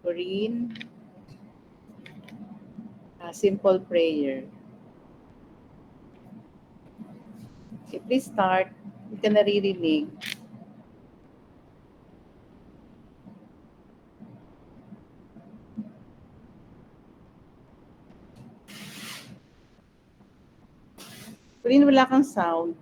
Corinne, simple prayer. Okay, please start. Hindi ka naririnig. Corinne, wala kang sound.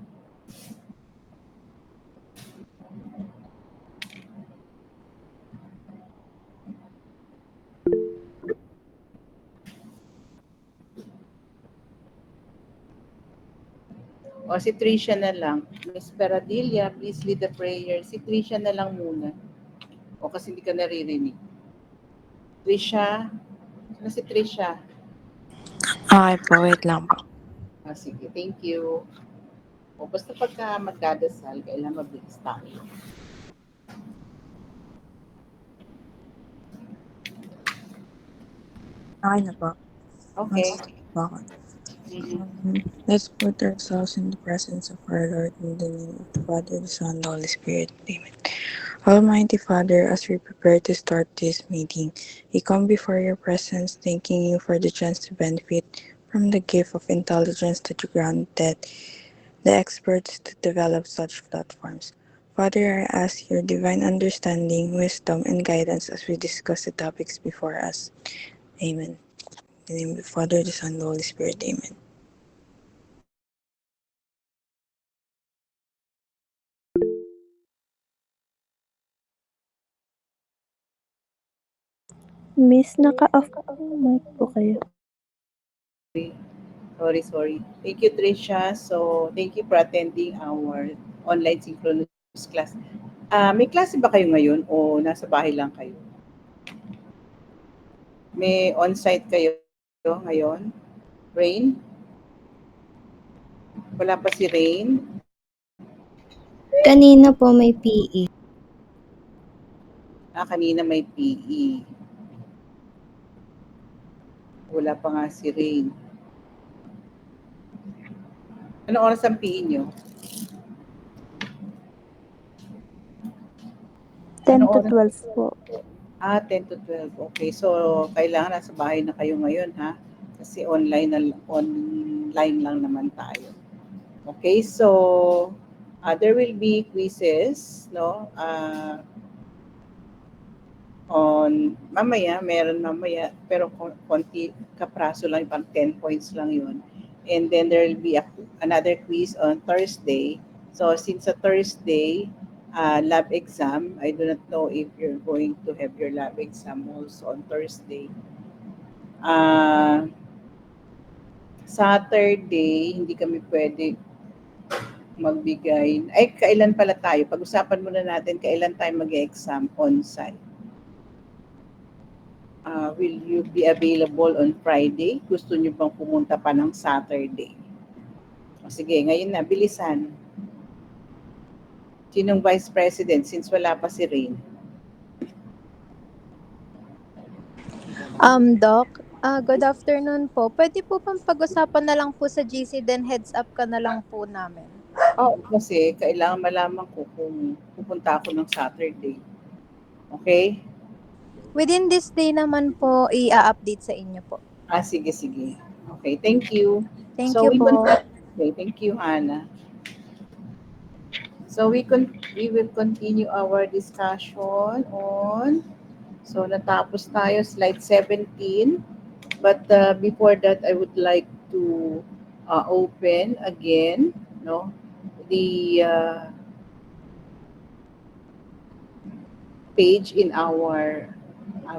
O si Tricia na lang. Miss Peradilla, please lead the prayer. Si Tricia na lang muna. O kasi hindi ka naririnig. Tricia? Ano si Tricia? Okay po, wait lang po. Sige, thank you. O basta pagka magdadasal, kailangan mabilis tayo. Okay na po. Okay. Let's put ourselves in the presence of our Lord in the name of the Father, the Son, and the Holy Spirit. Amen. Almighty Father, as we prepare to start this meeting, we come before your presence, thanking you for the chance to benefit from the gift of intelligence that you granted the experts to develop such platforms. Father, I ask your divine understanding, wisdom, and guidance as we discuss the topics before us. Amen. In the name of the Father, the Son, and the Holy Spirit. Amen. Miss, naka-off yung mic po kayo. Sorry. Thank you, Tricia. So, thank you for attending our online synchronous class. May klase ba kayo ngayon o nasa bahay lang kayo? May on-site kayo ngayon? Rain? Wala pa si Rain? Kanina po may PE. Kanina may PE. Wala pa nga si Rain. Anong oras ang PE nyo? 10 Anong to oras? 12 po. 10 to 12. Okay, so kailangan nasa bahay na kayo ngayon, ha? Kasi online lang naman tayo. Okay, so there will be quizzes, no? Meron mamaya, pero konti, kapraso lang, pang 10 points lang yun. And then there will be another quiz on Thursday. So since a Thursday, lab exam, I do not know if you're going to have your lab exam also on Thursday. Saturday, hindi kami pwede magbigay. Ay, kailan pala tayo? Pag-usapan muna natin kailan tayo mag-exam on-site. Will you be available on Friday? Gusto niyo bang pumunta pa ng Saturday? Sige, ngayon na, bilisan. Sinong Vice President since wala pa si Rain? Doc, good afternoon po. Pwede po bang pag-usapan na lang po sa GC, then heads up ka na lang po namin? Kasi kailangan malaman ko kung pupunta ako ng Saturday. Okay? Within this day naman po, i-update sa inyo po. Sige. Okay, thank you. Thank you po. Okay, thank you, Hannah. So we will continue our discussion on, so natapos tayo slide 17, but before that I would like to open again, no, the page in our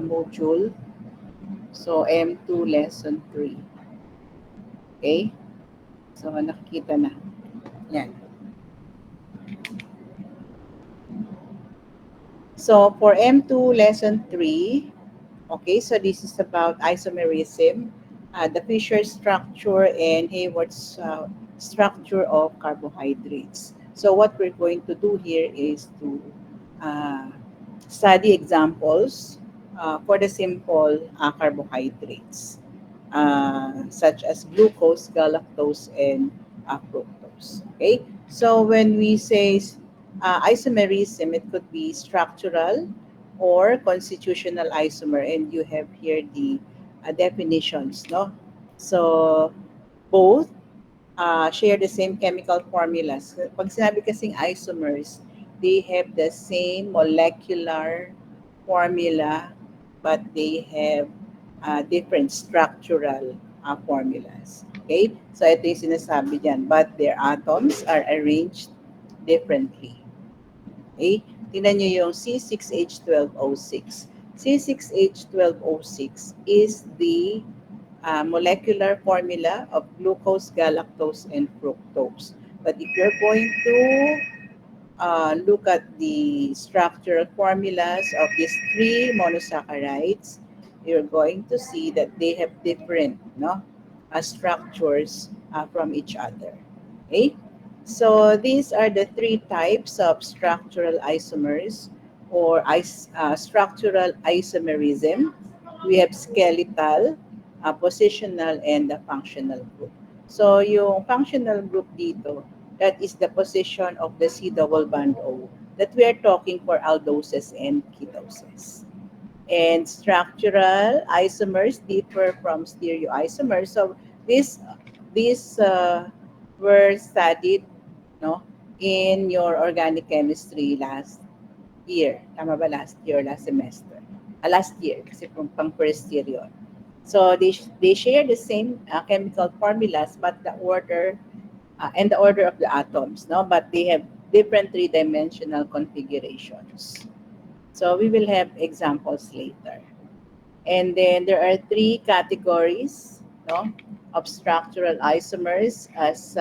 module, so M2 lesson 3. Okay, so nakikita na yan. So for M2 lesson 3, okay, so this is about isomerism, the Fischer structure and Hayward's structure of carbohydrates. So what we're going to do here is to study examples for the simple carbohydrates, such as glucose, galactose, and fructose. Okay, so when we say isomerism, it could be structural, or constitutional isomer, and you have here the definitions, no? So both share the same chemical formulas. Pag sinabi kasing isomers, they have the same molecular formula, but they have different structural formulas. Okay? So ito yung sinasabi dyan. But their atoms are arranged differently. Okay? Tingnan nyo yung C6H12O6. C6H12O6 is the molecular formula of glucose, galactose, and fructose. But if you're going to look at the structural formulas of these three monosaccharides, you're going to see that they have different structures from each other. Okay? So these are the three types of structural isomers or structural isomerism. We have skeletal, positional, and the functional group. So yung functional group dito, that is the position of the C double bond O that we are talking for aldoses and ketoses. And structural isomers differ from stereoisomers. So these were studied, no, in your organic chemistry last year. Tama ba, last year, last semester? Last year, kasi pang first year yun. So they share the same chemical formulas, but the order and the order of the atoms, no? But they have different three-dimensional configurations. So we will have examples later. And then there are three categories, no, of structural isomers as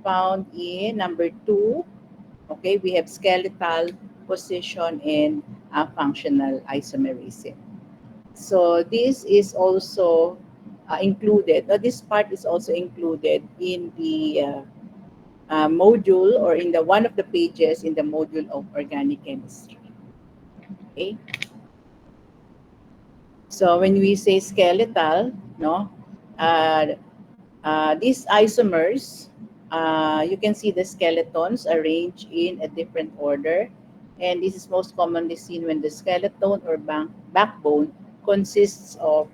found in number 2. Okay, we have skeletal, position, and functional isomerism. So this is also included, this part is also included in the module or in the one of the pages in the module of organic chemistry. Okay. So when we say skeletal, no, these isomers, you can see the skeletons arranged in a different order, and this is most commonly seen when the skeleton or backbone consists of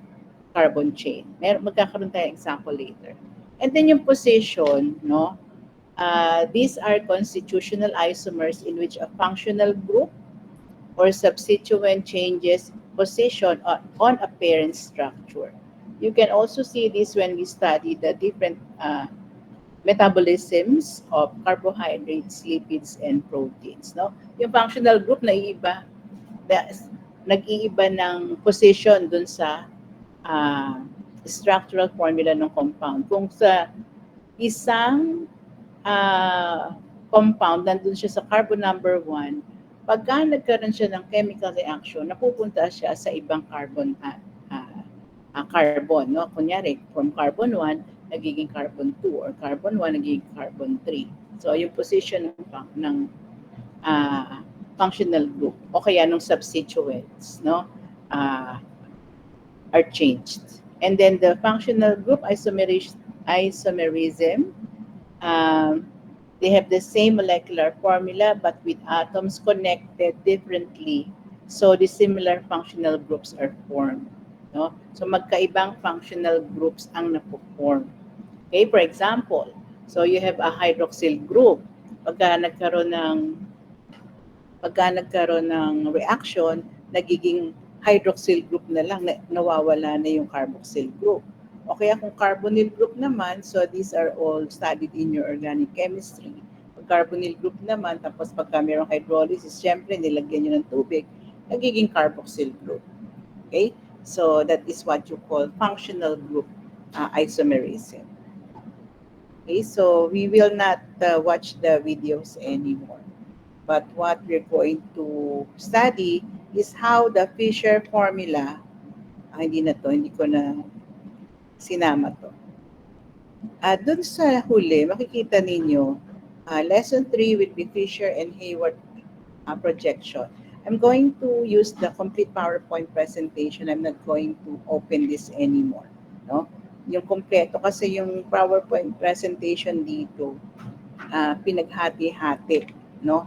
carbon chain. Magkakaroon tayo example later. And then yung position, no, these are constitutional isomers in which a functional group or substituent changes position on a parent structure. You can also see this when we study the different metabolisms of carbohydrates, lipids, and proteins. No? Yung functional group nag-iiba ng position dun sa structural formula ng compound. Kung sa isang compound, nandun siya sa carbon number 1, pagka nagkaroon siya ng chemical reaction, napupunta siya sa ibang carbon, no? Kunyari, from carbon 1, nagiging carbon 2, or carbon 1, nagiging carbon 3. So, yung position ng functional group, o kaya ng substituents, no? Are changed. And then the functional group isomerism, they have the same molecular formula but with atoms connected differently. So the similar functional groups are formed. No? So magkaibang functional groups ang napo-form. Okay, for example, so you have a hydroxyl group. Pagka nagkaroon ng reaction, nagiging hydroxyl group na lang, nawawala na yung carboxyl group. O kaya kung carbonyl group naman, so these are all studied in your organic chemistry. Pag carbonyl group naman, tapos pagka mayroong hydrolysis, syempre nilagyan nyo ng tubig, nagiging carboxyl group. Okay? So that is what you call functional group isomerism. Okay, so we will not watch the videos anymore. But what we're going to study is how the Fisher formula, hindi ko na sinama to. Doon sa huli, makikita ninyo, lesson 3 will be Fisher and Hayward projection. I'm going to use the complete PowerPoint presentation. I'm not going to open this anymore. No? Yung kompleto kasi yung PowerPoint presentation dito, pinaghati-hati. No?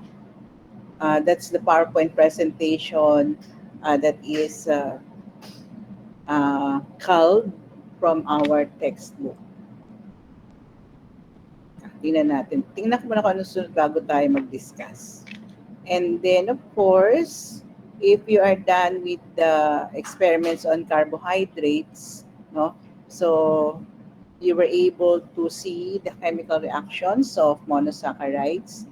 That's the PowerPoint presentation that is culled from our textbook. Tingnan natin. Tingnan ko muna kung ano sunod bago tayo mag-discuss. And then, of course, if you are done with the experiments on carbohydrates, no? So, you were able to see the chemical reactions of monosaccharides.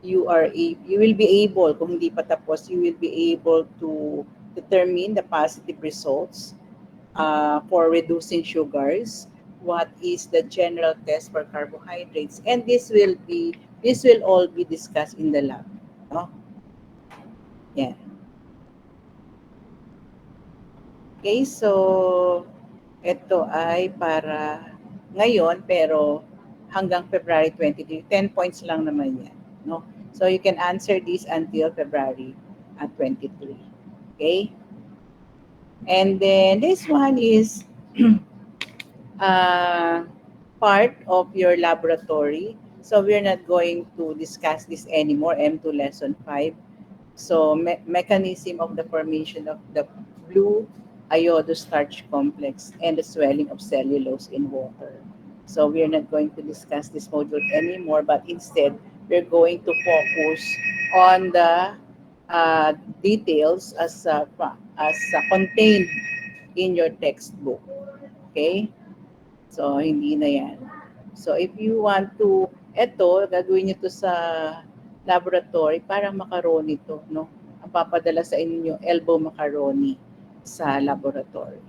You will be able, kung hindi pa tapos, you will be able to determine the positive results for reducing sugars. What is the general test for carbohydrates? And this will all be discussed in the lab. No? Yeah. Okay, so ito ay para ngayon pero hanggang February 23, 10 points lang naman yan. No? So you can answer this until February 23. Okay? And then this one is part of your laboratory. So we're not going to discuss this anymore, M2 lesson 5. So mechanism of the formation of the blue iodostarch complex and the swelling of cellulose in water. So we're not going to discuss this module anymore, but instead we're going to focus on the details as contained in your textbook. Okay? So, hindi na yan. So, if you want to, gagawin nyo to sa laboratory, parang macaroni to, no? Ang papadala sa inyo, elbow macaroni sa laboratory.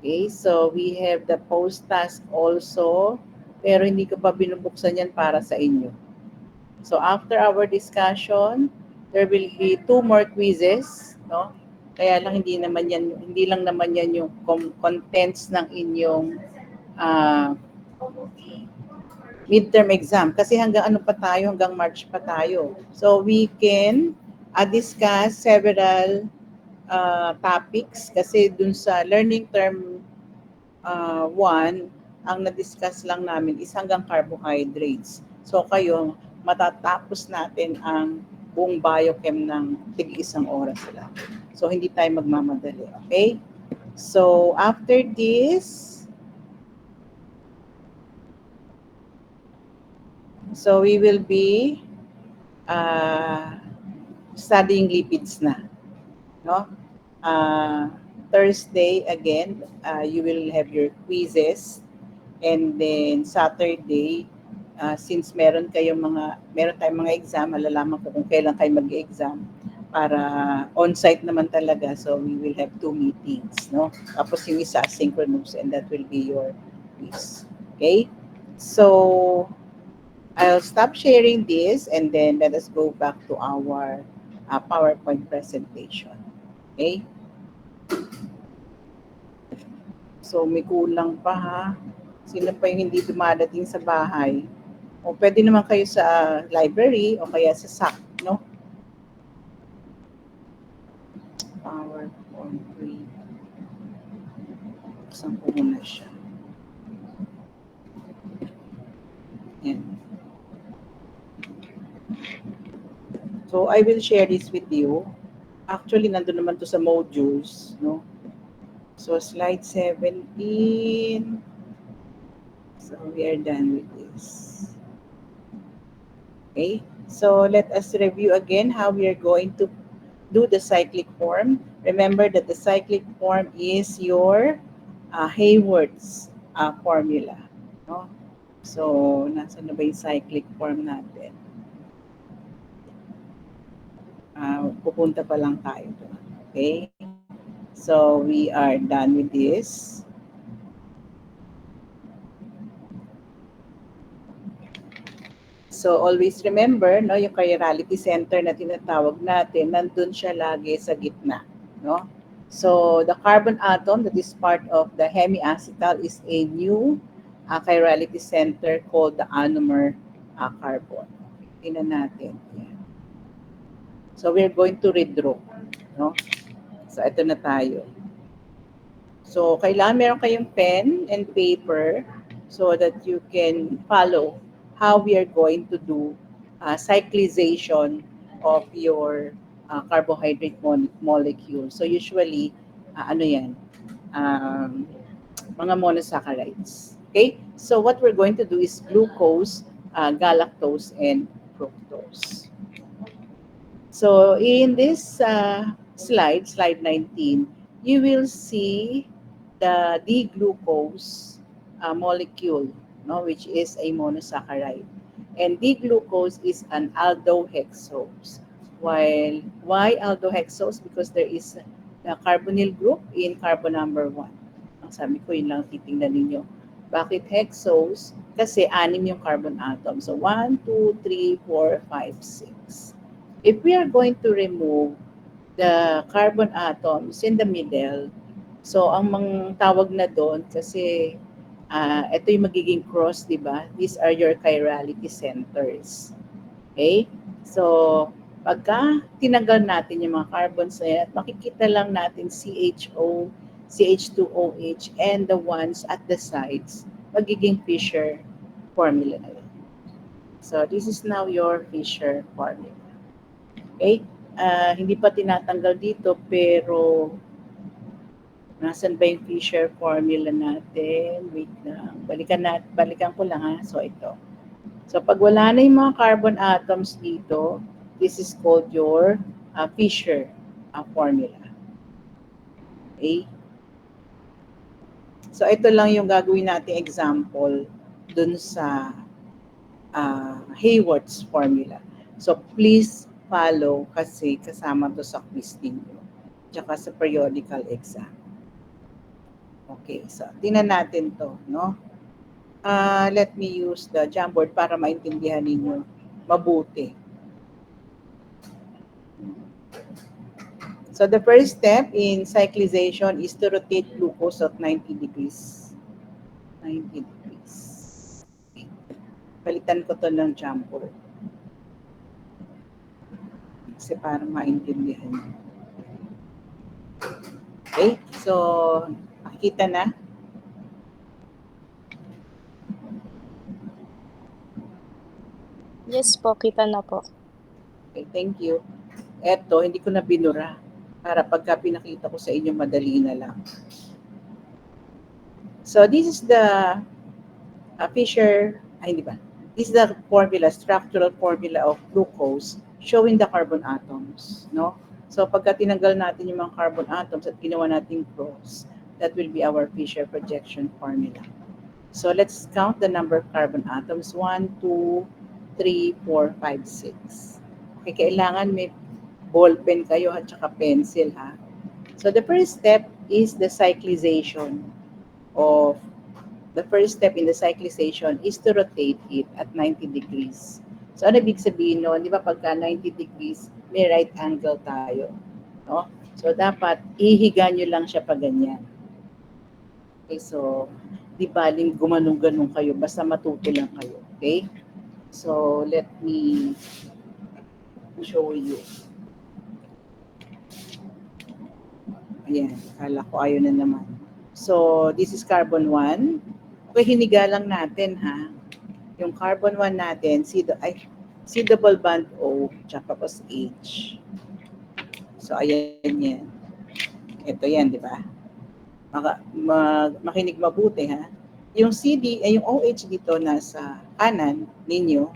Okay, so we have the post task also, pero hindi ko pa binubuksan yan para sa inyo. So, after our discussion, there will be 2 more quizzes, no? Kaya lang hindi lang naman yan yung contents ng inyong midterm exam. Kasi hanggang hanggang March pa tayo. So we can discuss several topics kasi dun sa learning term 1, ang na-discuss lang namin is hanggang carbohydrates. So kayo, matatapos natin ang buong biochem ng tig-isang oras lang. So, hindi tayo magmamadali. Okay? So, after this, so we will be studying lipids na. No? Thursday, again, you will have your quizzes. And then, Saturday, since meron tayong mga exam, malalaman ko kung kailan kayo mag-exam para on-site naman talaga. So, we will have 2 meetings, no? Tapos yung isa, synchronous, and that will be your quiz. Okay? So, I'll stop sharing this, and then let us go back to our PowerPoint presentation. Okay? So, may kulang pa, ha? Sino pa yung hindi dumadating sa bahay? O pwede naman kayo sa library o kaya sa SAC, no? PowerPoint 3. Buksan ko muna siya. Yan. So, I will share this with you. Actually, nandun naman to sa modules, no? So, slide 17. So, we are done with this. Okay? So, let us review again how we are going to do the cyclic form. Remember that the cyclic form is your Hayward's formula. No? So, nasa na ba yung cyclic form natin? Pupunta pa lang tayo doon. Okay? So, we are done with this. So, always remember, no, yung chirality center na tinatawag natin, nandun siya lagi sa gitna. No? So, the carbon atom that is part of the hemiacetal is a new chirality center called the anomer carbon. Tingnan natin. Yan. So, we're going to redraw. No? So, ito na tayo. So, kailangan meron kayong pen and paper so that you can follow how we are going to do cyclization of your carbohydrate molecule. So usually, ano yan, um, mga monosaccharides. Okay? So what we're going to do is glucose, galactose, and fructose. So in this slide 19, you will see the D-glucose molecule, no, which is a monosaccharide. And D-glucose is an aldohexose. While why aldohexose? Because there is the carbonyl group in carbon number 1. Ang sabi ko, yun lang titingnan ninyo. Bakit hexose? Kasi 6 yung carbon atom. So 1, 2, 3, 4, 5, 6. If we are going to remove the carbon atoms in the middle, so ang mang tawag na doon kasi ito yung magiging cross, di ba? These are your chirality centers. Okay? So, pagka tinanggal natin yung mga carbons na yan, makikita lang natin CHO, CH2OH, and the ones at the sides, magiging Fisher formula na yun. So, this is now your Fisher formula. Okay? Hindi pa tinatanggal dito, pero nasan ba yung Fisher formula natin? Wait lang. Balikan ko lang ha. So, ito. So, pag wala na yung mga carbon atoms dito, this is called your Fisher formula. Okay? So, ito lang yung gagawin nating example dun sa Hayward's formula. So, please follow kasi kasama to sa quiz ninyo. Tsaka sa periodical exam. Okay, so tingnan natin to, no? Let me use the Jamboard para maintindihan ninyo mabuti. So the first step in cyclization is to rotate glucose at 90 degrees. 90 degrees. Okay. Palitan ko to ng Jamboard. Kasi para maintindihan nyo. Okay, so makikita na. Yes po, kita na po. Okay, thank you. Eto, hindi ko na binura para pagka pinakita ko sa inyo, madali na lang. So this is the Fisher, hindi ba? This is the formula, structural formula of glucose showing the carbon atoms, no? So pagka tinanggal natin yung mga carbon atoms at ginawa natin cross, that will be our Fisher projection formula. So let's count the number of carbon atoms. 1, 2, 3, 4, 5, 6. Okay, kailangan may ball pen kayo at saka pencil, ha? So the first step is the cyclization of, the first step in the cyclization is to rotate it at 90 degrees. So ano ibig sabihin nun? Di ba pagka 90 degrees, may right angle tayo. No? So dapat ihiga nyo lang siya pa ganyan. Okay, so di baling gumanong-ganong kayo, basta matuto lang kayo. Okay? So let me show you. Ayan, kala ko ayaw na naman. So this is carbon 1. Okay, hiniga lang natin, ha? Yung carbon 1 natin, C double bond O, tsaka tapos H. So, ayan yan. Ito yan, di ba? Makinig mabuti, ha? Yung yung OH dito nasa kanan ninyo.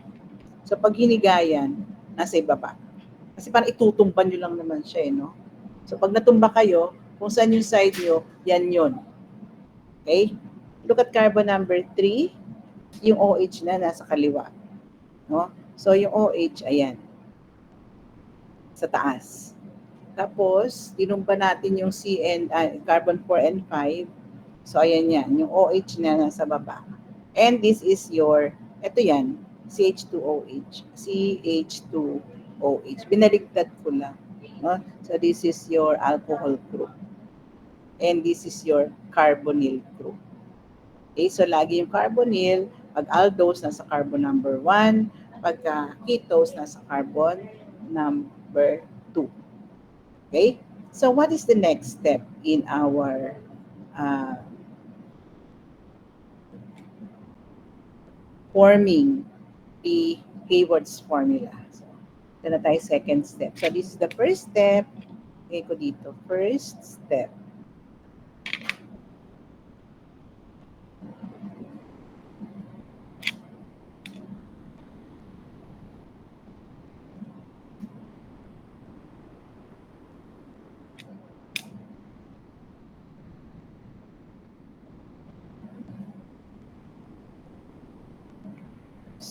So, pag hiniga yan, nasa ibaba. Kasi parang itutumban nyo lang naman siya, no? So, pag natumba kayo, kung saan yung side nyo, yan yun. Okay? Look at carbon number 3. Yung OH na nasa kaliwa. No? So, yung OH, ayan. Sa taas. Tapos, tinumpa natin yung carbon 4 and 5. So, ayan yan. Yung OH na nasa baba. And this is your, ito yan, CH2OH. CH2OH. Binaligtad ko lang. No? So, this is your alcohol group. And this is your carbonyl group. Okay, so lagi yung carbonyl, pag aldose, nasa carbon number 1. Pagka ketose, nasa carbon number 2. Okay? So what is the next step in our forming the Hayward's formula. So, ito na tayo second step. So, this is the first step. Okay ko dito. First step.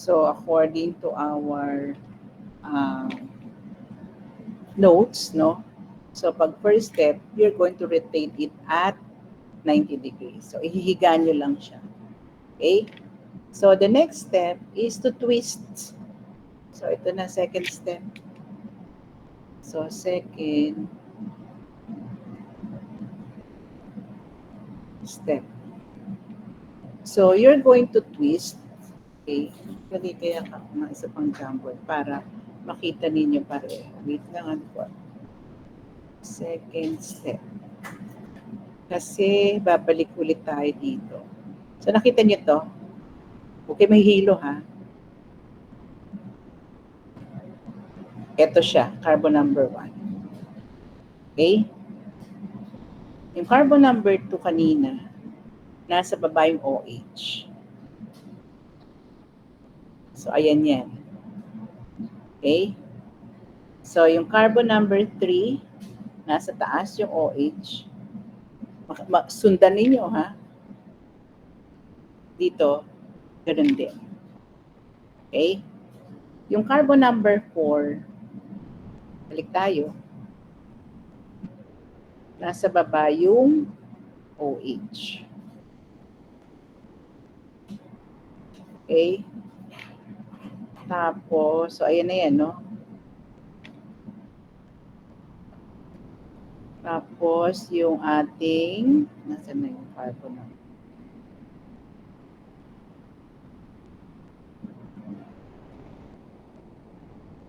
So, according to our notes, no? So, pag first step, you're going to rotate it at 90 degrees. So, ihihiga nyo lang siya. Okay? So, the next step is to twist. So, ito na second step. So, second step. So, you're going to twist. Okay? Lagay kaya ka ng isa pang jumble para makita ninyo pareho. Wait lang po. Second step. Kasi babalik ulit tayo dito. So, nakita niyo to? Okay, may hilo ha. Ito siya, carbon number 1. Okay? Yung carbon number 2 kanina, nasa baba yung OH. So, ayan yan. Okay? So, yung carbon number 3, nasa taas yung OH. Sundan ninyo, ha? Dito, ganun din. Okay? Yung carbon number 4, balik tayo. Nasa baba yung OH. Okay? Tapos, so ayan na yan, no? Tapos, yung ating, nasa na yung carbon number?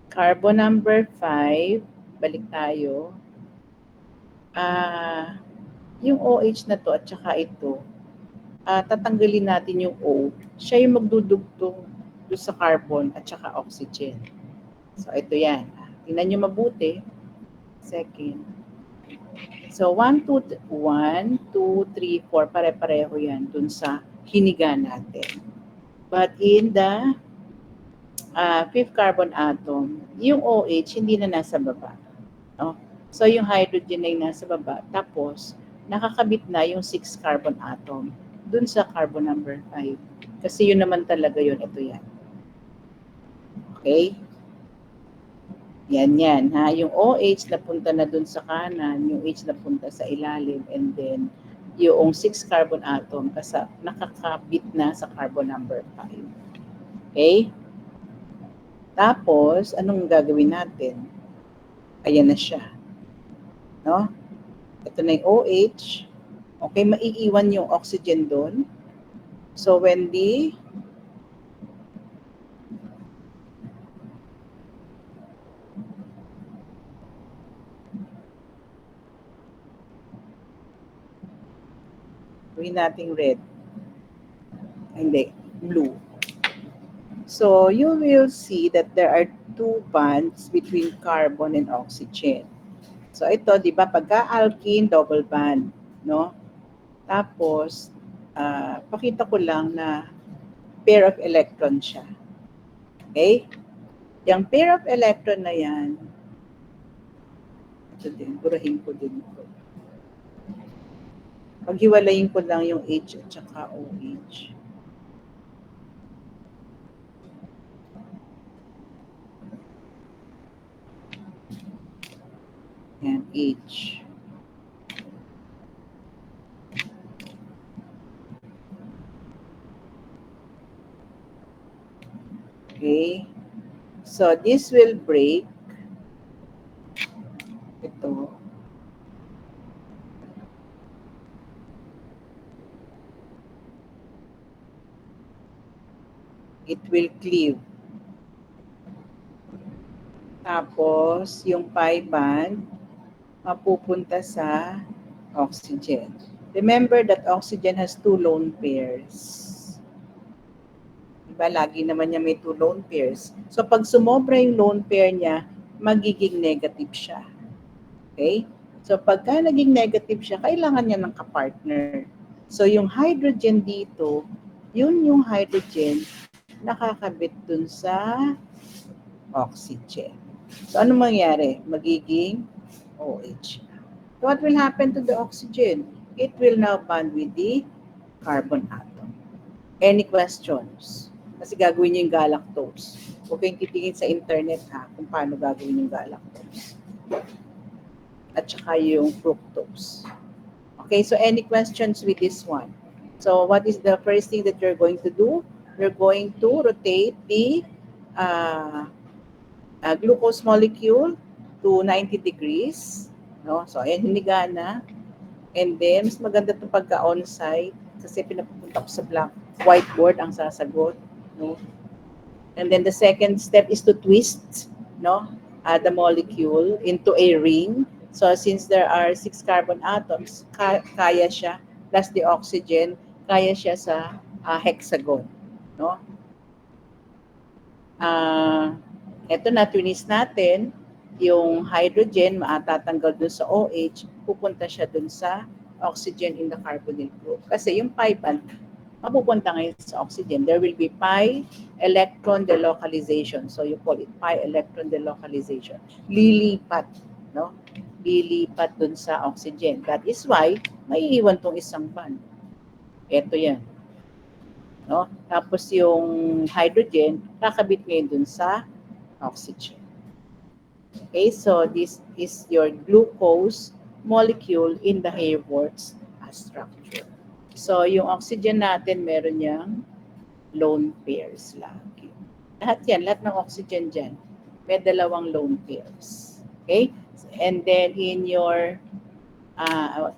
Carbon number 5, balik tayo. Yung OH na to at saka ito, tatanggalin natin yung O. Siya yung magdudugtong doon sa carbon at saka oxygen. So, ito yan. Tingnan nyo mabuti. Second. So, 1, 2, 3, 4, pare-pareho yan dun sa hiniga natin. But in the fifth carbon atom, yung OH hindi na nasa baba. No? So, yung hydrogen ay nasa baba. Tapos, nakakabit na yung 6 carbon atom dun sa carbon number 5. Kasi yun naman talaga yun. Ito yan. Okay? Yan, ha? Yung OH napunta na dun sa kanan, yung H napunta sa ilalim, and then yung 6 carbon atom kasi nakakabit na sa carbon number 5. Okay? Tapos, anong gagawin natin? Ayan na siya. No? Ito na yung OH. Okay, maiiwan yung oxygen doon. So, when the gawin nating red. Hindi, blue. So, you will see that there are 2 bonds between carbon and oxygen. So, ito, di ba, pagka-alkene, double bond, no? Tapos, pakita ko lang na pair of electron siya. Okay? Yung pair of electron na yan, ito din, burahin ko din ito. Paghiwalayin ko lang yung H at saka OH. Yan, H. Okay. So, this will break. Ito. It will cleave. Tapos, yung pi band, mapupunta sa oxygen. Remember that oxygen has 2 lone pairs. Diba? Lagi naman niya may 2 lone pairs. So pag sumobra yung lone pair niya, magiging negative siya. Okay? So pagka naging negative siya, kailangan niya ng kapartner. So yung hydrogen dito, yun yung hydrogen nakakabit dun sa oxygen. So ano mangyari? Magiging OH. So what will happen to the oxygen? It will now bond with the carbon atom. Any questions? Kasi gagawin niyo yung galactose. Huwag kayong titingin sa internet kung paano gagawin yung galactose. At saka yung fructose. Okay, so any questions with this one? So what is the first thing that you're going to do? You're going to rotate the glucose molecule to 90 degrees. No? So ayan, hiniga na. And then, mas maganda itong pagka-on-site kasi pinapupunta ko sa whiteboard ang sasagot. No? And then the second step is to twist the molecule into a ring. So since there are 6 carbon atoms, kaya siya, plus the oxygen, kaya siya sa hexagon. No? Ito na, twist natin, yung hydrogen, matatanggal dun sa OH, pupunta siya dun sa oxygen in the carbonyl group. Kasi yung pi band, mapupunta ngayon sa oxygen. There will be pi electron delocalization. So you call it pi electron delocalization. Lilipat, no? Lilipat dun sa oxygen. That is why, maiiwan tong isang band. Ito yan. No? Tapos yung hydrogen, kakabit ngayon dun sa oxygen. Okay, so this is your glucose molecule in the Hayward's structure. So yung oxygen natin, meron niyang lone pairs lagi. Lahat ng oxygen dyan, may 2 lone pairs. Okay? And then in your,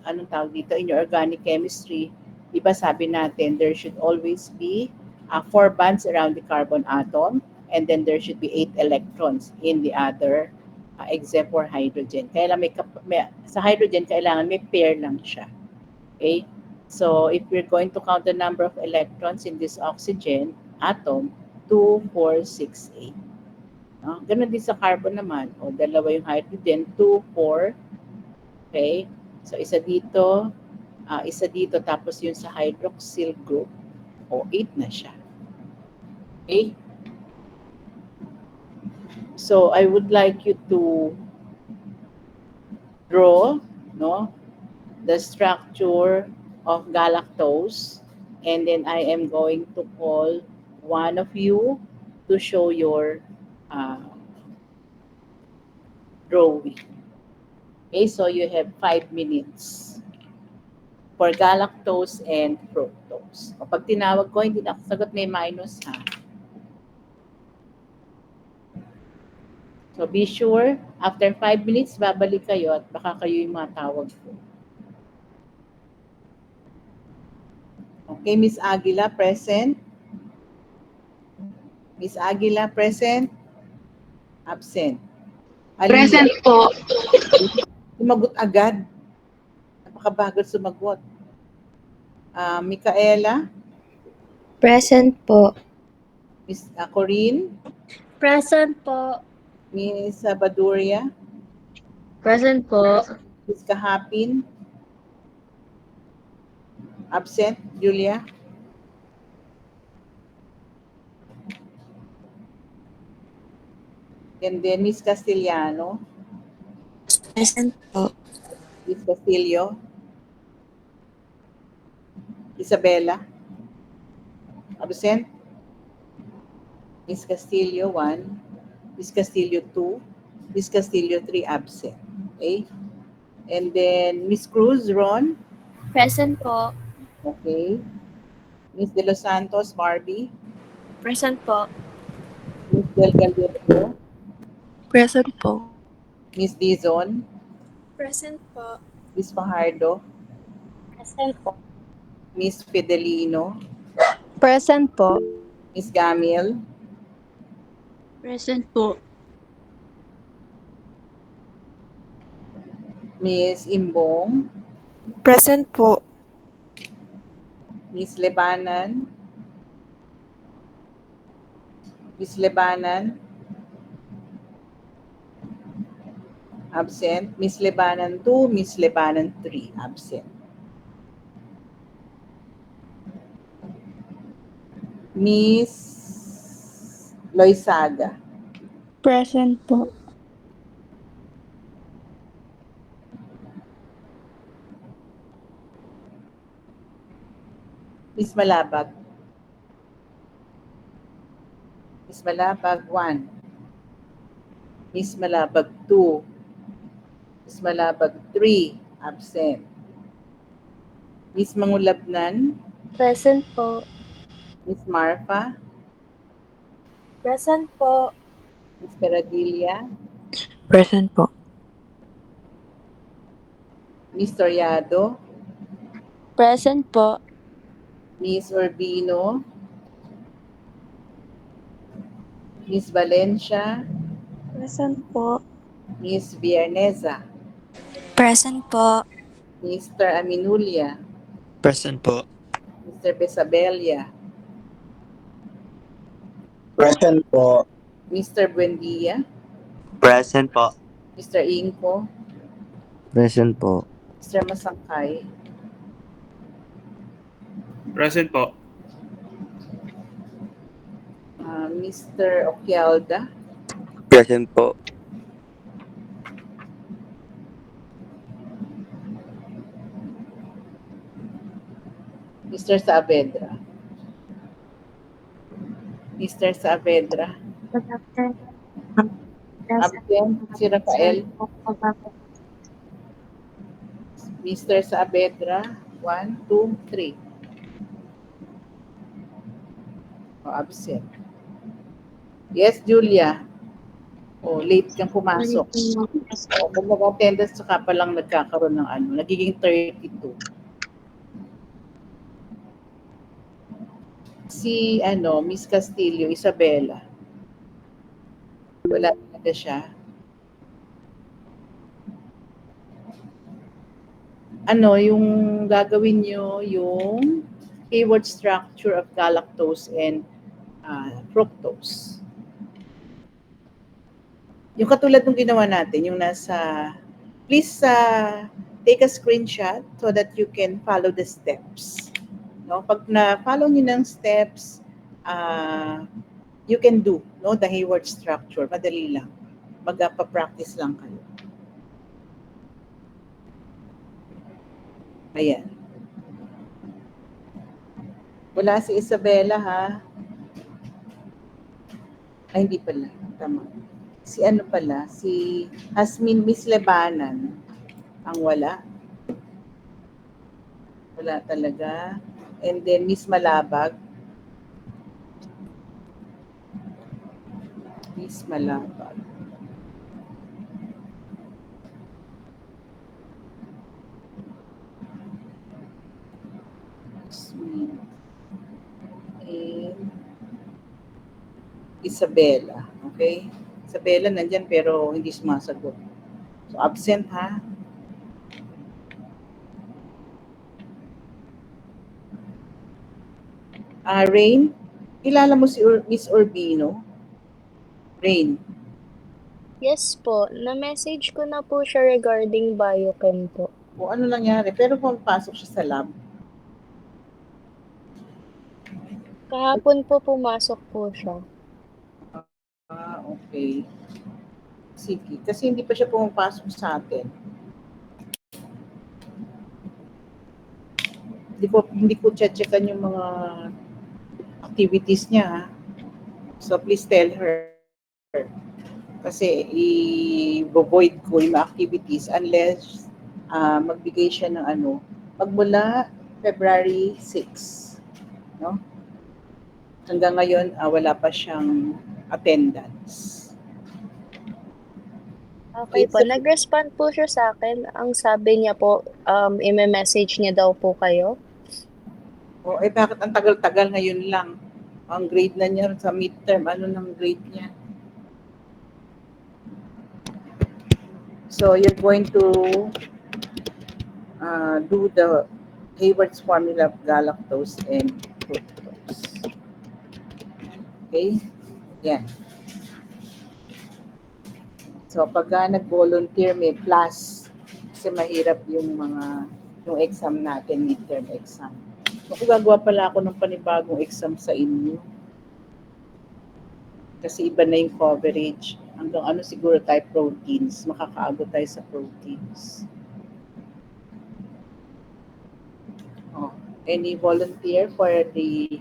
anong tawag dito, in your organic chemistry, diba sabi natin, there should always be 4 bonds around the carbon atom, and then there should be 8 electrons in the other except for hydrogen. Kaya sa hydrogen, kailangan may pair lang siya. Okay? So, if we're going to count the number of electrons in this oxygen atom, 2, 4, 6, 8. No? Ganun din sa carbon naman. O, 2 yung hydrogen, 2, 4. Okay? So, isa dito, tapos yung sa hydroxyl group, o 8 na siya. Okay? So I would like you to draw, the structure of galactose, and then I am going to call one of you to show your drawing. Okay, so you have 5 minutes for galactose and fructose. Pag tinawag ko, hindi na ako sagot, may minus ha. So be sure, after 5 minutes, babalik kayo at baka kayo yung matawag ko. Okay, Miss Aguila, present? Miss Aguila, present? Absent. Present po. Sumagot agad. Napakabagal sumagot. Micaela? Present po. Miss Corinne? Present po. Miss Baduria? Present po. Miss Kahapin? Absent. Julia? And then Miss Castellano? Present po. Miss Castillo? Isabella? Absent? Miss Castillo, 1. Miss Castillo, 2. Miss Castillo, 3, absent. Okay? And then Miss Cruz, Ron? Present po. Okay. Miss De Los Santos, Barbie? Present po. Miss Del Gallego? Present po. Miss Dizon? Present po. Miss Fajardo? Present po. Miss Fidelino? Present po. Miss Gamil? Present po. Miss Imbong? Present po. Miss Lebanan? Miss Lebanan? Absent. Miss Lebanan 2, Miss Lebanan 3, absent. Miss Loisaga? Present po. Miss Malabag? Miss Malabag 1. Miss Malabag 2. Miss Malabag 3, absent. Miss Mangulabnan? Present po. Miss Marfa? Present po. Miss Peradilla? Present po. Miss Toriado? Present po. Miss Urbino? Miss Valencia? Present po. Miss Viernesa? Present po. Mr. Aminulia? Present po. Mr. Pesabella? Present po. Mr. Buendia? Present po. Mr. Inco? Present po. Mr. Masangkay? Present po. Mr. Oquialda? Present po. Mr. Saavedra? Mr. Saavedra? Absent. Si Rafael? Mr. Saavedra? 1, 2, 3. Absent. Yes, Julia. Late kang pumasok. Kung mag-attendance, saka pa lang nagkakaroon ng nagiging 32. Si, Miss Castillo, Isabela. Wala talaga siya. Yung gagawin nyo, yung keyword structure of galactose and fructose. Yung katulad ng ginawa natin, yung nasa, please take a screenshot so that you can follow the steps. No? Pag na-follow niyo ng steps, you can do the Hayward structure. Madali lang. Magpa-practice lang kayo. Ayan. Wala si Isabela, ha? Ay, hindi pala. Tama. Si pala? Si Hasmin Miss Lebanan. Ang wala. Wala talaga. And then Miss Malabag. Miss Malabag. Sweet. And Isabela. Okay? Isabela nandyan pero hindi sumasagot. So absent, ha? Rain, kilala mo si Miss Urbino? Rain. Yes po. Na-message ko na po siya regarding biochem po. O ano nangyari? Pero pumapasok siya sa lab. Kahapon po pumasok po siya. Okay. Sige. Kasi hindi pa siya pumapasok sa atin. Hindi ko checkan yung mga activities niya. Ha? So please tell her. Kasi i-void ko yung activities unless magbigay siya ng magmula February 6. No? Hanggang ngayon, wala pa siyang attendance. Okay po. Nag-respond po siya sa akin. Ang sabi niya po, i-message niya daw po kayo. Bakit ang tagal-tagal ngayon lang? Ang grade na niya sa midterm, ano ng grade niya? So, you're going to do the Hayward's formula of galactose and fructose. Okay? Yan. So, pagka nag-volunteer, may plus. Kasi mahirap yung exam natin, midterm exam. Ako gagawa pala ako ng panibagong exam sa inyo. Kasi iba na yung coverage. Hanggang ano siguro tayo, proteins. Makakaabot tayo sa proteins. Oh, any volunteer for the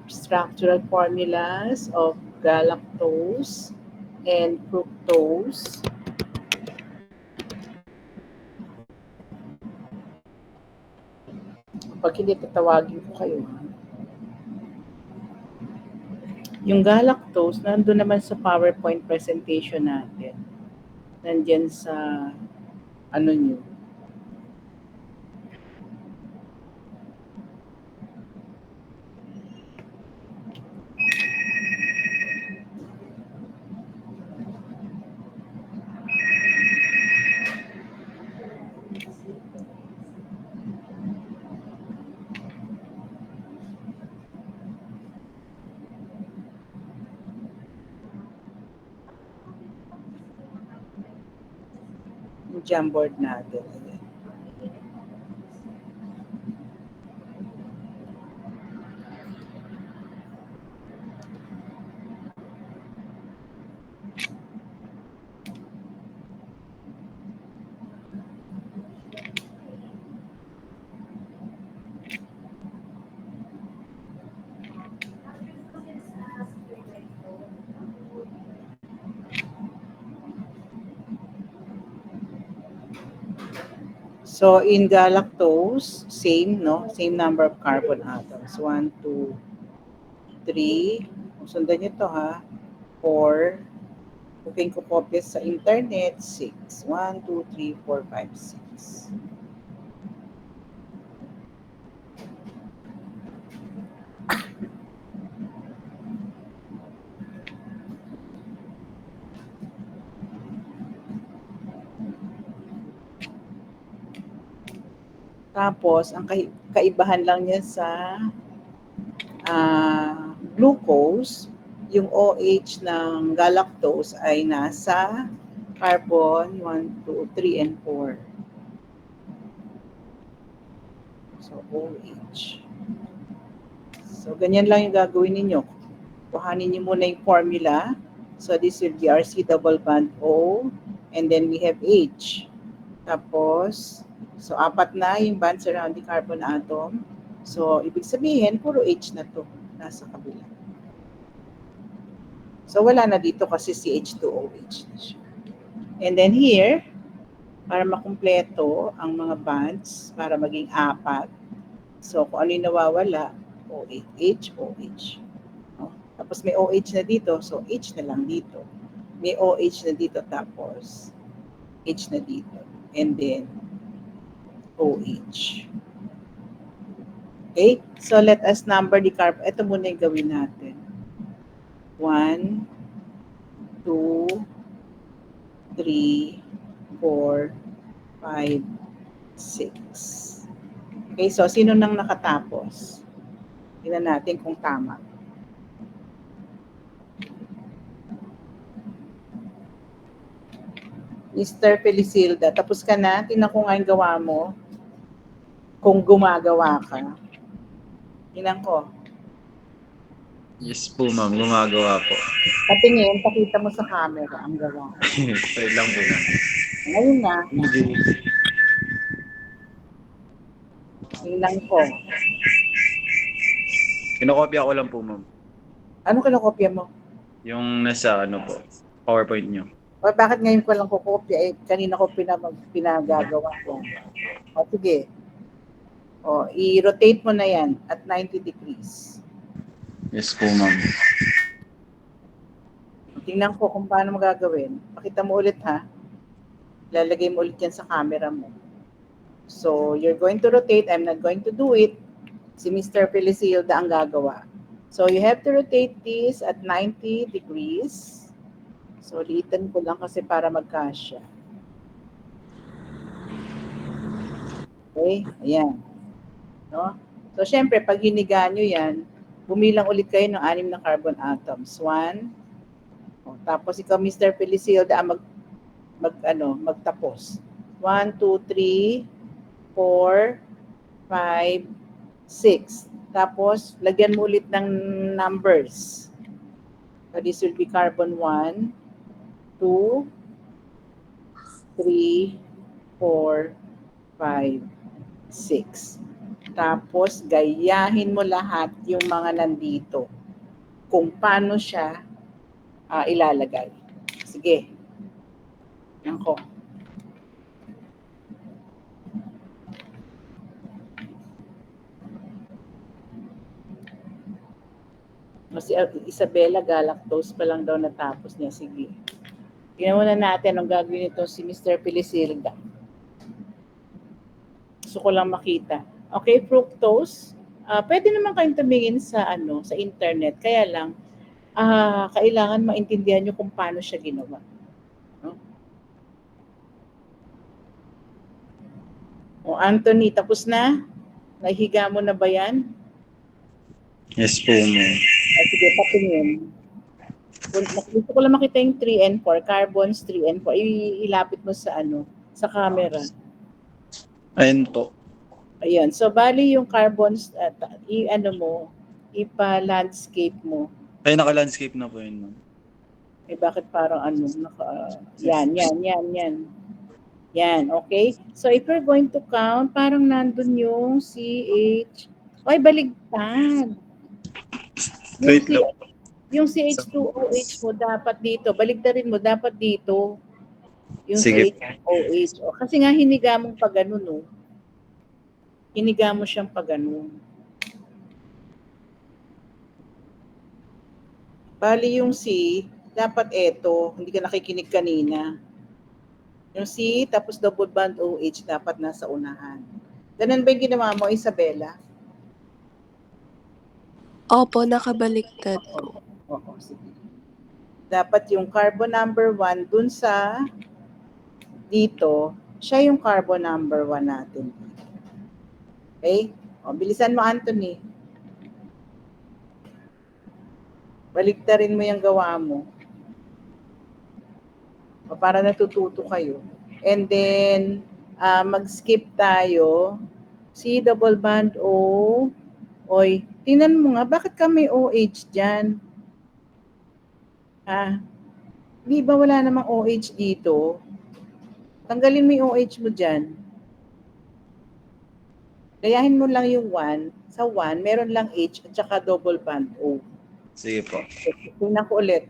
structural formulas of galactose and fructose? Pag hindi, tatawagin ko kayo. Yung galactose, nandun naman sa PowerPoint presentation natin. Nandyan sa ano nyo. Yung Jamboard natin. So, in galactose, same, no? Same number of carbon atoms. 1, 2, 3. Sundan nyo to, ha? 4. Booking ko copies sa internet, 6. 1, 2, 3, 4, 5, 6. Tapos, ang kaibahan lang niya sa glucose, yung OH ng galactose ay nasa carbon 1, 2, 3, and 4. So, OH. So, ganyan lang yung gagawin ninyo. Kuhanin niyo muna yung formula. So, this will be our C double bond O. And then we have H. Tapos, so, 4 na yung bonds around the carbon atom. So, ibig sabihin, puro H na to. Nasa kabila. So, wala na dito kasi CH2OH na siya. And then here, para makumpleto ang mga bonds, para maging 4. So, kung ano yung nawawala, OH, OH. No? Tapos may OH na dito, so H na lang dito. May OH na dito, tapos H na dito. And then, OH. Okay? So, let us number the carbon. Ito muna yung gawin natin. 1, 2, 3, 4, 5, 6. Okay, so sino nang nakatapos? Tingnan natin kung tama. Mr. Felicilda, tapos ka na? Tingnan ko nga yung gawa mo. Kung gumagawa ka. Tingnan ko. Yes po, ma'am. Gumagawa po. Patingin, pakita mo sa camera ang gawa. Wait lang po, ma'am. Ngayon na. Tingnan ko. Kinokopya ko lang po, ma'am. Ano kinokopya mo? Yung nasa, PowerPoint nyo. O, bakit ngayon ko lang kukopya? Eh, kanina ko pinagagawa ko. O, sige. O, i-rotate mo na yan at 90 degrees. Yes po, ma'am. Tingnan ko kung paano magagawin. Pakita mo ulit, ha? Lalagay mo ulit yan sa camera mo. So, you're going to rotate. I'm not going to do it. Si Mr. Felicilda ang gagawa. So, you have to rotate this at 90 degrees. So, ulitin ko lang kasi para magkasya. Okay? Ayan. No? So, syempre, pag hiniga nyo yan, bumilang ulit kayo ng 6 na carbon atoms. 1. Tapos ikaw, Mr. Felicilda, magtapos. 1, 2, 3, 4, 5, 6. Tapos, lagyan mo ulit ng numbers. So, this will be carbon 1, 2, 3, 4, 5, 6. Tapos, gayahin mo lahat yung mga nandito. Kung paano siya ilalagay. Sige. Yan ko. Si Isabella, galactose pa lang daw natapos niya. Sige. Tingnan muna natin ang gagawin nito si Mr. Felicilda. Gusto ko lang makita. Okay, fructose. Pwede naman kayong tumingin sa sa internet. Kaya lang, kailangan maintindihan nyo kung paano siya ginawa. No? Anthony, tapos na? Nahihiga mo na ba yan? Yes po, ma'am. Sige, patingin. Gusto ko lang makita yung 3 and 4, carbons 3 and 4. Ilapit mo sa sa camera. Ayun po. Ayan. So, bali yung carbons, ipa-landscape mo. Ay, naka-landscape na po yun, ma'am. Bakit parang yan. Yan, okay? So, if you're going to count, parang nandun yung CH. Ay, baligtad. Wait lang. Yung CH2OH mo dapat dito. Baligtarin mo dapat dito. Yung Sige. CH2OH. Kasi nga hiniga mong pag ganun, no? Hiniga mo siyang pag ganun. Bali yung C, dapat eto. Hindi ka nakikinig kanina. Yung C, tapos double bond OH, dapat nasa unahan. Ganun ba yung ginawa mo, Isabella? Opo, nakabaliktad po. Oo, sige. Dapat yung carbon number 1 dun sa dito, siya yung carbon number 1 natin. Okay? Bilisan mo, Anthony. Baliktarin mo yung gawa mo. Para natututo kayo. And then, mag-skip tayo. C double bond O. Oy, tingnan mo nga, bakit ka may OH dyan? Di ba wala namang OH dito? Tanggalin mo yung OH mo dyan. Gayahin mo lang yung 1. Sa 1, meron lang H at saka double bond O. Sige po. Tingnan ko ulit.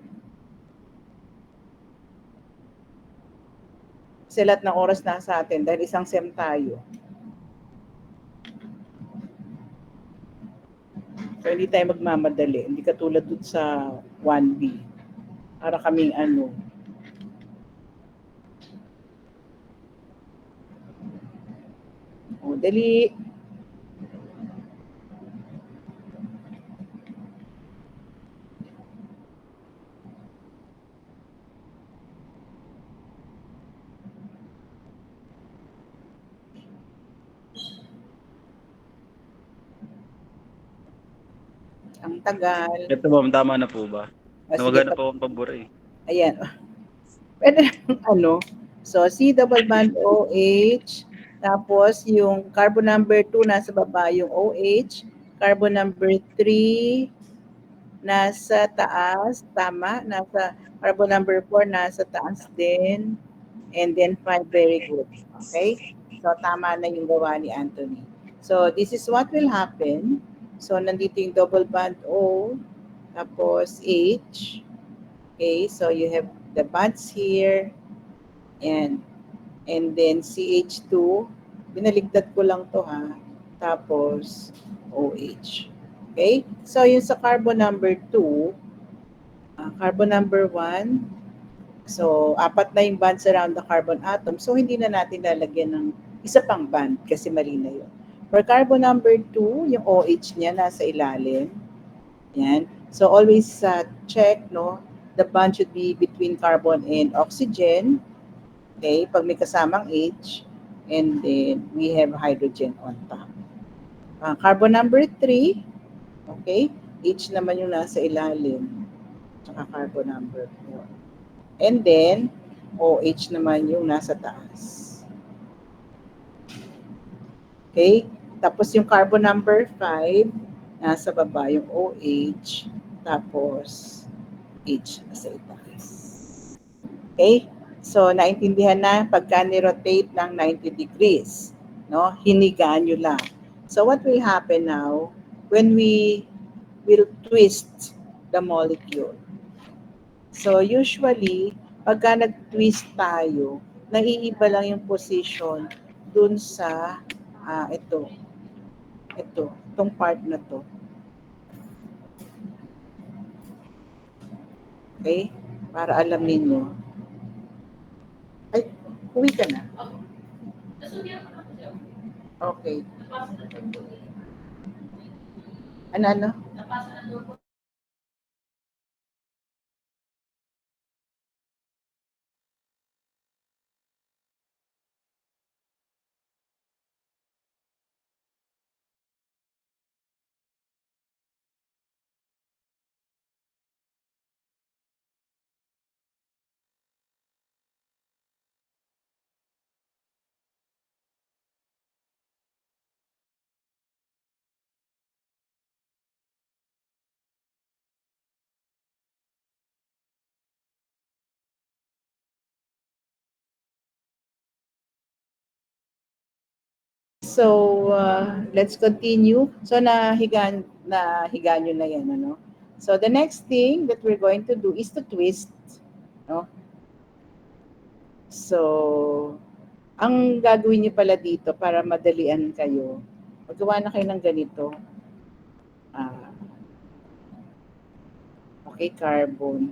Kasi lahat ng oras na sa atin dahil isang SEM tayo. So, hindi tayo magmamadali. Hindi katulad dun sa 1B. Para kaming dali. Ang tagal. Ito, ma'am, tama na po ba? Nawagan na po akong pabura eh. Ayan. Pwede lang So, C double bond OH. Tapos, yung carbon number 2 nasa baba yung OH. Carbon number 3 nasa taas. Tama. Carbon number 4 nasa taas din. And then 5, very good. Okay? So, tama na yung gawa ni Anthony. So, this is what will happen. So, nandito yung double bond O, tapos H. Okay, so you have the bonds here, and then CH2. Binaligtad ko lang to tapos OH. Okay, so yung sa carbon number 2, carbon number 1, so 4 na yung bonds around the carbon atom, so hindi na natin lalagyan ng isa pang bond kasi mali na yun. For carbon number 2, yung OH niya nasa ilalim. Yan. So always check, the bond should be between carbon and oxygen. Okay, pag may kasamang H, and then we have hydrogen on top. Carbon number 3, okay, H naman yung nasa ilalim, tsaka carbon number 4. And then, OH naman yung nasa taas. Okay? Tapos yung carbon number 5, nasa baba yung OH, tapos H sa itaas. Okay? So, naintindihan na pagka ni-rotate ng 90 degrees. No? Hinigaan nyo lang. So, what will happen now when we will twist the molecule? So, usually, pagka nag-twist tayo, naiiba lang yung position dun sa itong part na to. Okay? Para alam ninyo. Ay, uwi ka na. Okay. Ano? So, let's continue. So, nahiga nyo na yan, ano? So, the next thing that we're going to do is to twist. No? So, ang gagawin nyo pala dito para madalian kayo, magawa na kayo ng ganito. Okay, carbon.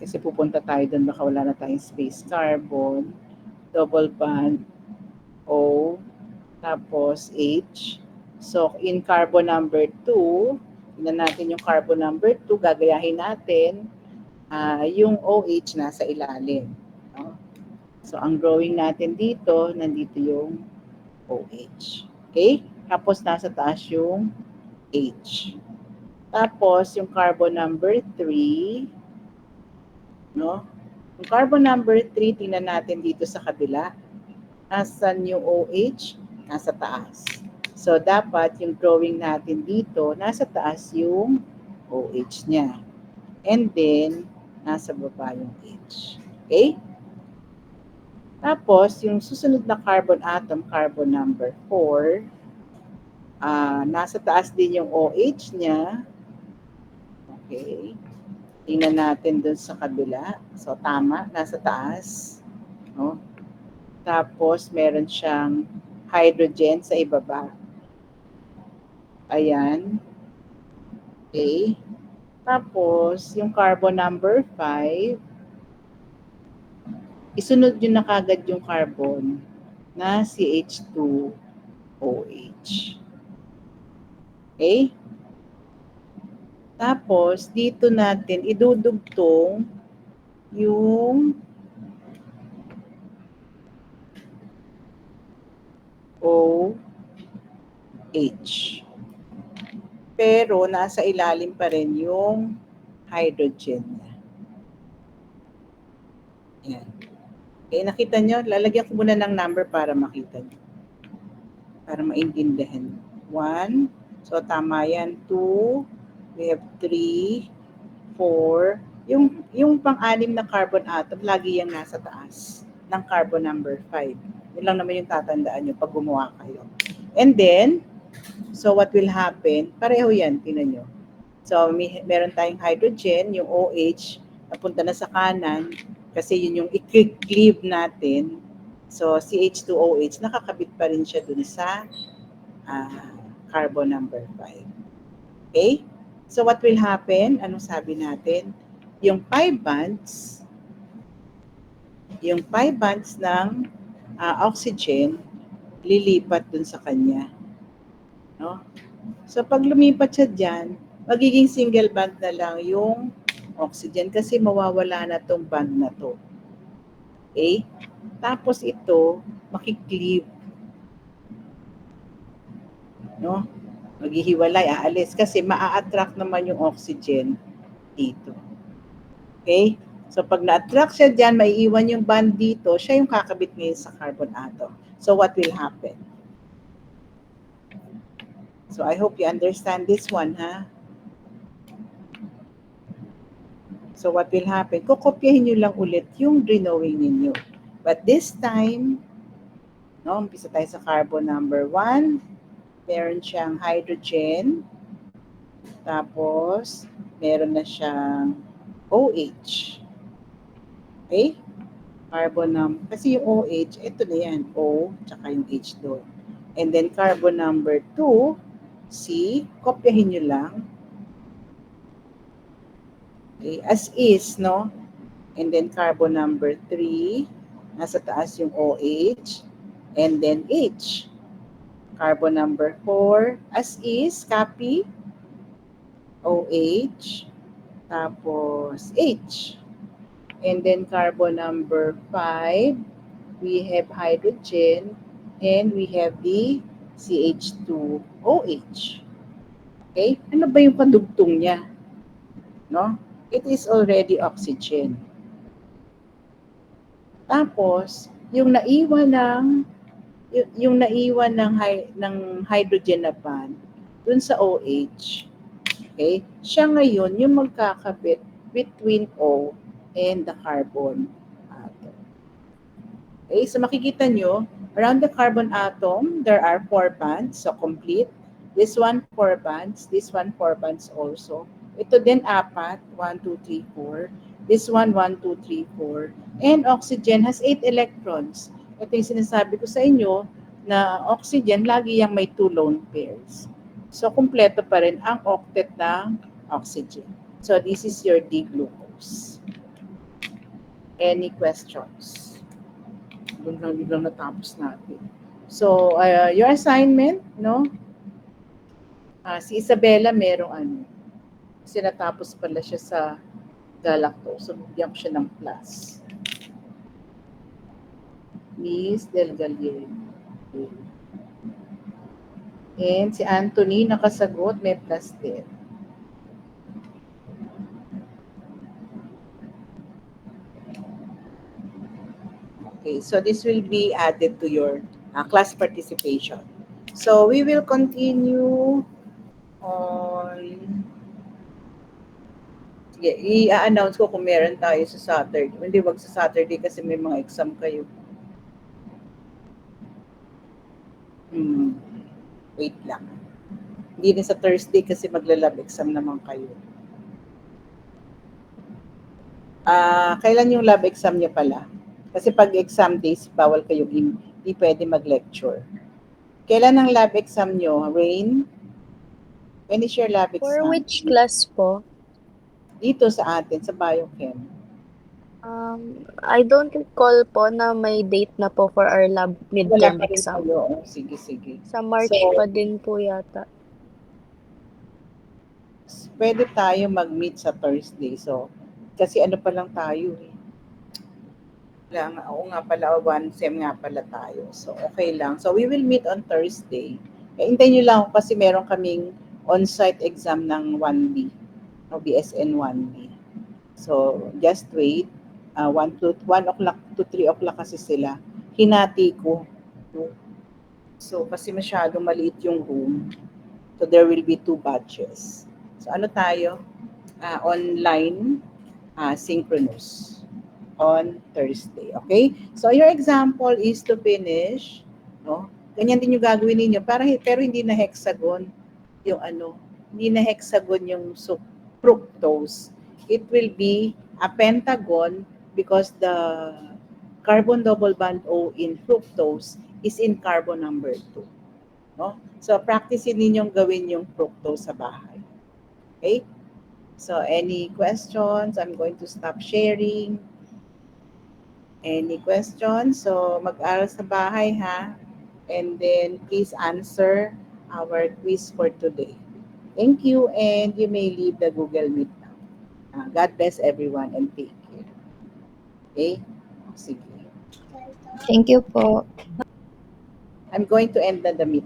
Kasi pupunta tayo doon, baka wala na tayong space. Carbon, double bond, O, tapos H. So, in carbon number 2, tingnan natin yung carbon number 2, gagayahin natin yung OH nasa ilalim. No? So, ang drawing natin dito, nandito yung OH. Okay? Tapos, nasa taas yung H. Tapos, yung carbon number 3, no? Yung carbon number 3, tingnan natin dito sa kabila. Nasaan yung OH? Nasa taas. So, dapat yung drawing natin dito, nasa taas yung OH niya. And then, nasa baba yung H. Okay? Tapos, yung susunod na carbon atom, carbon number 4, nasa taas din yung OH niya. Okay. Tingnan natin dun sa kabila. So, tama, nasa taas. No? Tapos, meron siyang hydrogen sa ibaba. Ayan. Okay. Tapos, yung carbon number 5, isunod nyo na kagad yung carbon na CH2OH. Okay? Tapos, dito natin idudugtong yung OH. Pero, nasa ilalim pa rin yung hydrogen niya. Yan. Okay, nakita nyo? Lalagyan ko muna ng number para makita nyo. Para maintindihan. 1. So, tama yan. 2. We have 3. 4. Yung pang-anim na carbon atom, lagi yung nasa taas ng carbon number 5. Yun lang naman yung tatandaan nyo pag gumawa kayo. And then, so what will happen? Pareho yan, tingnan nyo. So, meron tayong hydrogen, yung OH, napunta na sa kanan, kasi yun yung i-cleave natin. So, CH2OH, nakakabit pa rin siya dun sa carbon number 5. Okay? So, what will happen? Anong sabi natin? Yung 5 bonds ng oxygen, lilipat dun sa kanya. No? So, pag lumipat siya dyan, magiging single bond na lang yung oxygen kasi mawawala na tong bond na to. Okay? Tapos ito, makikleave. No? Maghihiwalay, aalis. Kasi maa-attract naman yung oxygen dito. Okay? So pag na-attract siya dyan, maiiwan yung bond dito, siya yung kakabit ngayon sa carbon atom. So what will happen? So I hope you understand this one, ha? So what will happen? Kukopyahin nyo lang ulit yung drawing ninyo. But this time, no, umpisa tayo sa carbon number 1. Meron siyang hydrogen. Tapos, meron na siyang OH. Okay? Carbon number, kasi yung OH, ito na yan, O, tsaka yung H doon. And then carbon number 2, C, kopyahin nyo lang. Okay, as is, no? And then carbon number 3, nasa taas yung OH, and then H. Carbon number 4, as is, copy, OH, tapos H. And then carbon number 5, we have hydrogen, and we have the CH2OH. Okay? Ano ba yung kadugtong niya? No? It is already oxygen. Tapos, yung naiwan ng hydrogen na bond dun sa OH, okay? Siya ngayon yung magkakabit between O and the carbon atom. Okay, so makikita nyo, around the carbon atom, there are 4 bonds, so complete. This one 4 bonds, this one 4 bonds also. Ito din 4, 1, 2, 3, 4. This one 1, 2, 3, 4. And oxygen has 8 electrons. Ito yung sinasabi ko sa inyo na oxygen, lagi yung may 2 lone pairs. So, kumpleto pa rin ang octet ng oxygen. So, this is your D-glucose. Any questions? Doon lang natapos natin. So, your assignment, no? Si Isabella merong ano. Kasi natapos pala siya sa galactose. So, bigyan ko siya ng plus. Miss Del Gallier. And si Anthony nakasagot, may plus din. Okay, so this will be added to your class participation. So we will continue on. Sige, i-announce ko kung meron tayo sa Saturday. Hindi, wag sa Saturday kasi may mga exam kayo. Wait lang. Hindi din sa Thursday kasi magla-lab exam naman kayo. Kailan yung lab exam niya pala? Kasi pag exam days, bawal kayo, hindi pwede mag-lecture. Kailan ang lab exam nyo? Rain? When is your lab exam? For which class po? Dito sa atin, sa Biochem. I don't recall po na may date na po for our lab midterm Wala pa rin exam. kayo. Oh, sige. Sa March So, pa din po yata. pwede tayo mag-meet sa Thursday. So, kasi ano pa lang tayo eh. Oo nga pala, 1 sem nga pala tayo. So, okay lang. So, we will meet on Thursday. Hintayin nyo lang ako kasi meron kaming on-site exam ng 1B. O BSN 1B. So, just wait. 1 o'clock to 3 o'clock kasi sila. Hinati ko. So, kasi masyadong maliit yung room. So, there will be 2 batches. So, ano tayo? Online, synchronous on Thursday. Okay? So, your example is to finish. No? Ganyan din yung gagawin ninyo. Pero hindi na hexagon yung ano. Hindi na hexagon yung fructose. It will be a pentagon because the carbon double bond O in fructose is in carbon number 2. No? So, practicein ninyong gawin yung fructose sa bahay. Okay? So, any questions? I'm going to stop sharing. Any questions? So, mag-aral sa bahay, ha? And then, please answer our quiz for today. Thank you, and you may leave the Google Meet now. God bless everyone and take care. Okay? Sige. Thank you po. I'm going to end the meet.